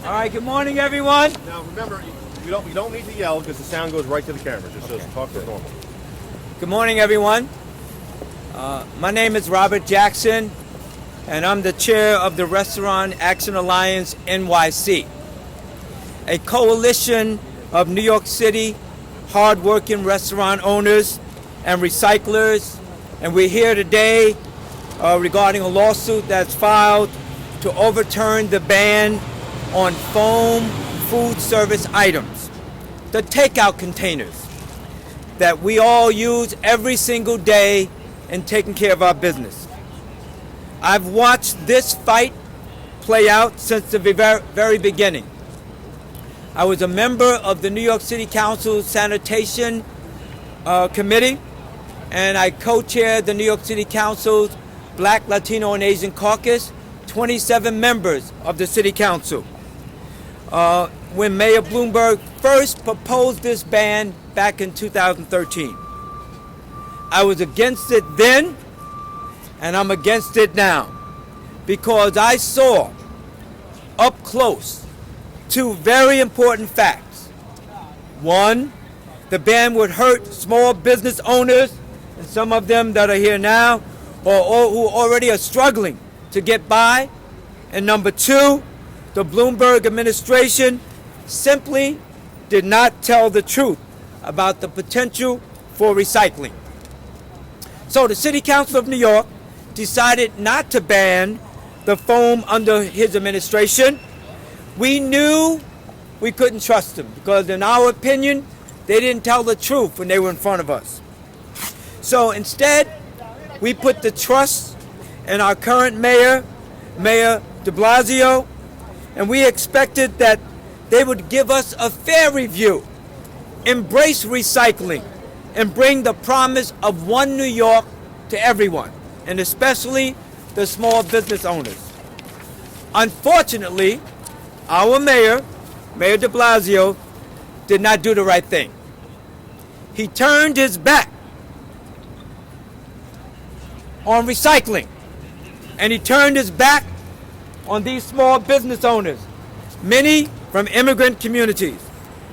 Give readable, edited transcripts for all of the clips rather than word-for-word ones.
All right, good morning, everyone. Now remember, you don't need to yell because the sound goes right to the camera. Just talk to normal. Good morning, everyone. My name is Robert Jackson, and I'm the chair of the Restaurant Action Alliance NYC, a coalition of New York City hardworking restaurant owners and recyclers. And we're here today regarding a lawsuit that's filed to overturn the ban on foam food service items, the takeout containers that we all use every single day in taking care of our business. I've watched this fight play out since the very beginning. I was a member of the New York City Council Sanitation Committee, and I co-chaired the New York City Council's Black, Latino, and Asian Caucus, 27 members of the City Council. When Mayor Bloomberg first proposed this ban back in 2013. I was against it then, and I'm against it now, because I saw up close two very important facts. One, the ban would hurt small business owners, and some of them that are here now, or who already are struggling to get by. And number two, the Bloomberg administration simply did not tell the truth about the potential for recycling. So the City Council of New York decided not to ban the foam under his administration. We knew we couldn't trust them because, in our opinion, they didn't tell the truth when they were in front of us. So instead, we put the trust in our current mayor, Mayor de Blasio, and we expected that they would give us a fair review, embrace recycling, and bring the promise of one New York to everyone, and especially the small business owners. Unfortunately, our mayor, Mayor de Blasio, did not do the right thing. He turned his back on recycling, and he turned his back on these small business owners, many from immigrant communities,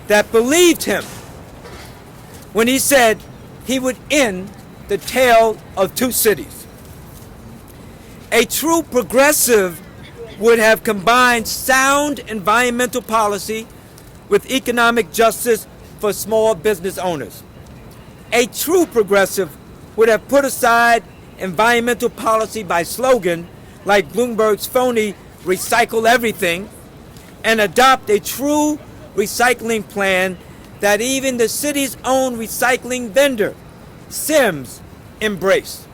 that believed him when he said he would end the tale of two cities. A true progressive would have combined sound environmental policy with economic justice for small business owners. A true progressive would have put aside environmental policy by slogan like Bloomberg's phony "recycle everything" and adopt a true recycling plan that even the city's own recycling vendor, Sims, embraced.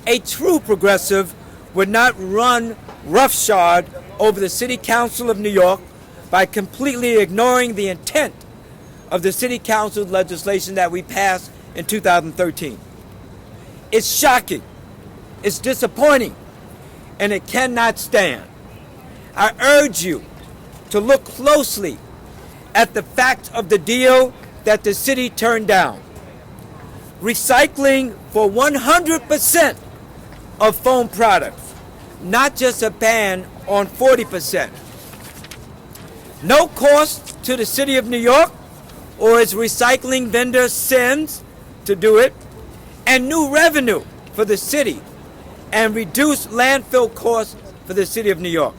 A true progressive would not run roughshod over the City Council of New York by completely ignoring the intent of the City Council legislation that we passed in 2013. It's shocking, it's disappointing, and it cannot stand. I urge you to look closely at the facts of the deal that the city turned down. Recycling for 100% of foam products, not just a ban on 40%. No cost to the City of New York or its recycling vendor Sims to do it, and new revenue for the city and reduced landfill costs for the City of New York.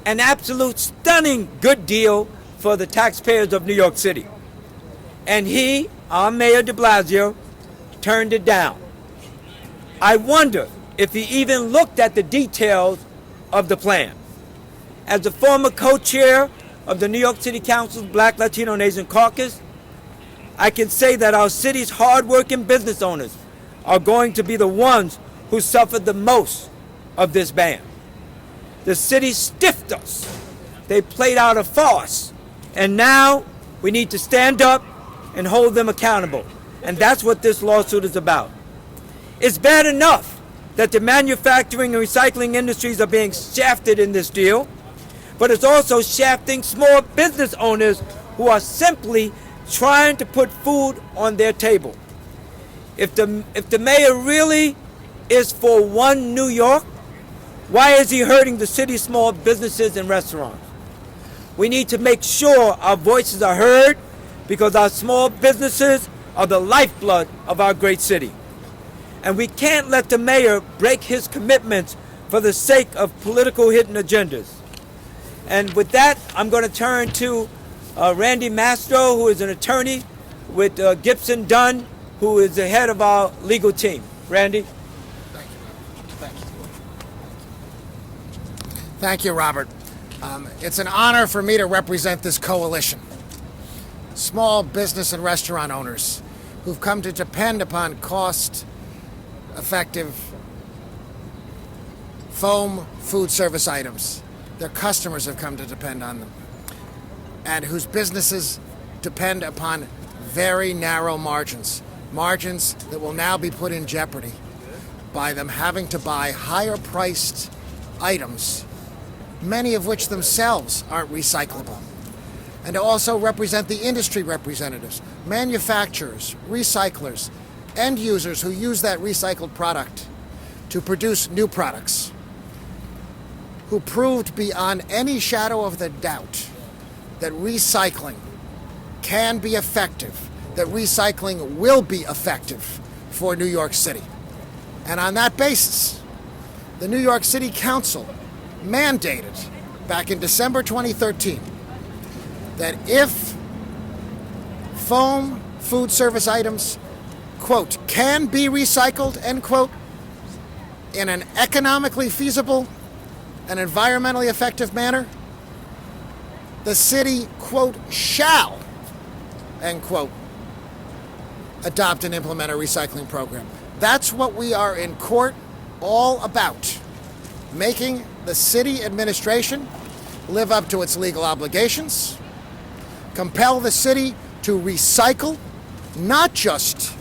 An absolute stunning good deal for the taxpayers of New York City. And he, our Mayor de Blasio, turned it down. I wonder if he even looked at the details of the plan. As the former co-chair of the New York City Council's Black, Latino, and Asian Caucus, I can say that our city's hardworking business owners are going to be the ones who suffered the most of this ban. The city stiffed us. They played out a farce. And now we need to stand up and hold them accountable. And that's what this lawsuit is about. It's bad enough that the manufacturing and recycling industries are being shafted in this deal, but it's also shafting small business owners who are simply trying to put food on their table. If the mayor really is for one New York, why is he hurting the city's small businesses and restaurants? We need to make sure our voices are heard because our small businesses are the lifeblood of our great city. And we can't let the mayor break his commitments for the sake of political hidden agendas. And with that, I'm going to turn to Randy Mastro, who is an attorney with Gibson Dunn, who is the head of our legal team. Randy? Thank you, Robert. It's an honor for me to represent this coalition. Small business and restaurant owners who've come to depend upon cost-effective foam food service items. Their customers have come to depend on them, and whose businesses depend upon very narrow margins that will now be put in jeopardy by them having to buy higher-priced items, many of which themselves aren't recyclable, and to also represent the industry representatives, manufacturers, recyclers, end users who use that recycled product to produce new products, who proved beyond any shadow of the doubt that recycling can be effective, that recycling will be effective for New York City. And on that basis, the New York City Council mandated back in December 2013 that if foam food service items, quote, can be recycled, end quote, in an economically feasible and environmentally effective manner, the city, quote, shall, end quote, adopt and implement a recycling program. That's what we are in court all about, making the city administration live up to its legal obligations, compel the city to recycle not just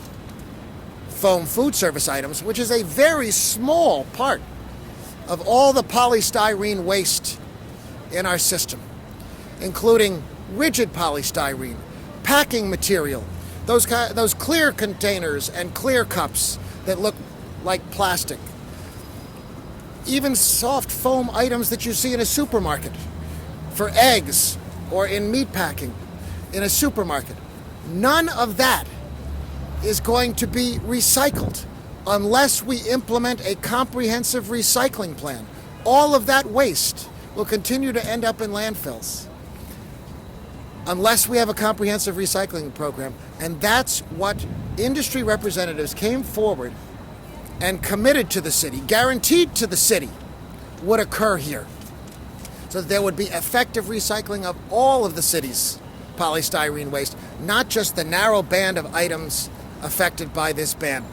foam food service items, which is a very small part of all the polystyrene waste in our system, including rigid polystyrene, packing material, those clear containers and clear cups that look like plastic, even soft foam items that you see in a supermarket for eggs or in meat packing in a supermarket. None of that is going to be recycled unless we implement a comprehensive recycling plan. All of that waste will continue to end up in landfills unless we have a comprehensive recycling program. And that's what industry representatives came forward and committed to the city, guaranteed to the city, would occur here. So that there would be effective recycling of all of the city's polystyrene waste, not just the narrow band of items affected by this ban.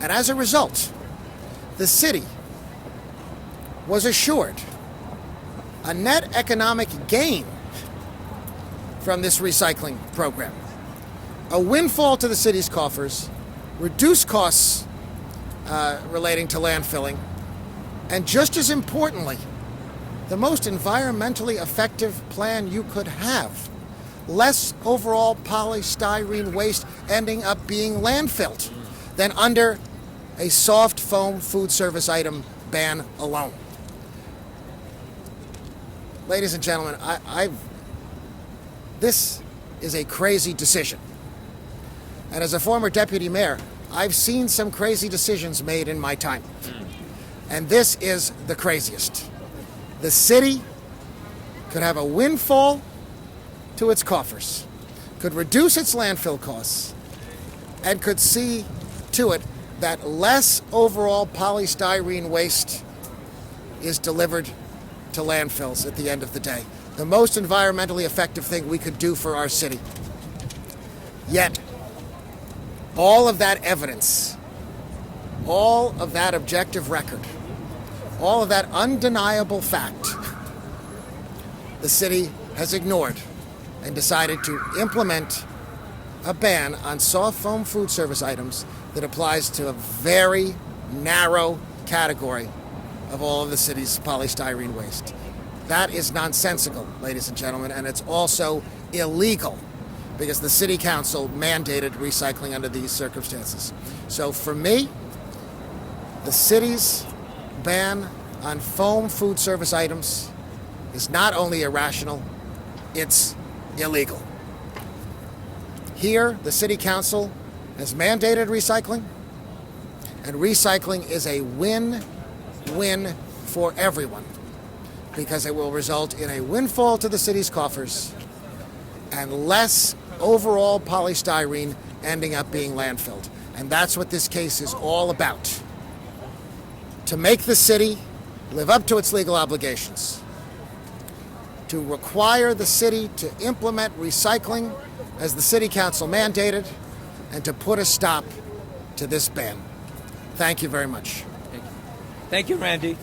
And as a result, the city was assured a net economic gain from this recycling program, a windfall to the city's coffers, reduced costs relating to landfilling, and just as importantly, the most environmentally effective plan you could have. Less overall polystyrene waste ending up being landfilled than under a soft foam food service item ban alone. Ladies and gentlemen, this is a crazy decision. And as a former deputy mayor, I've seen some crazy decisions made in my time. And this is the craziest. The city could have a windfall to its coffers, could reduce its landfill costs, and could see to it that less overall polystyrene waste is delivered to landfills at the end of the day. The most environmentally effective thing we could do for our city. Yet, all of that evidence, all of that objective record, all of that undeniable fact, the city has ignored and decided to implement a ban on soft foam food service items that applies to a very narrow category of all of the city's polystyrene waste. That is nonsensical, ladies and gentlemen, and it's also illegal because the city council mandated recycling under these circumstances. So for me, the city's ban on foam food service items is not only irrational, it's illegal. Here, the city council has mandated recycling, and recycling is a win-win for everyone because it will result in a windfall to the city's coffers and less overall polystyrene ending up being landfilled. And that's what this case is all about. To make the city live up to its legal obligations, to require the city to implement recycling as the city council mandated, and to put a stop to this ban. Thank you very much. Thank you, Randy.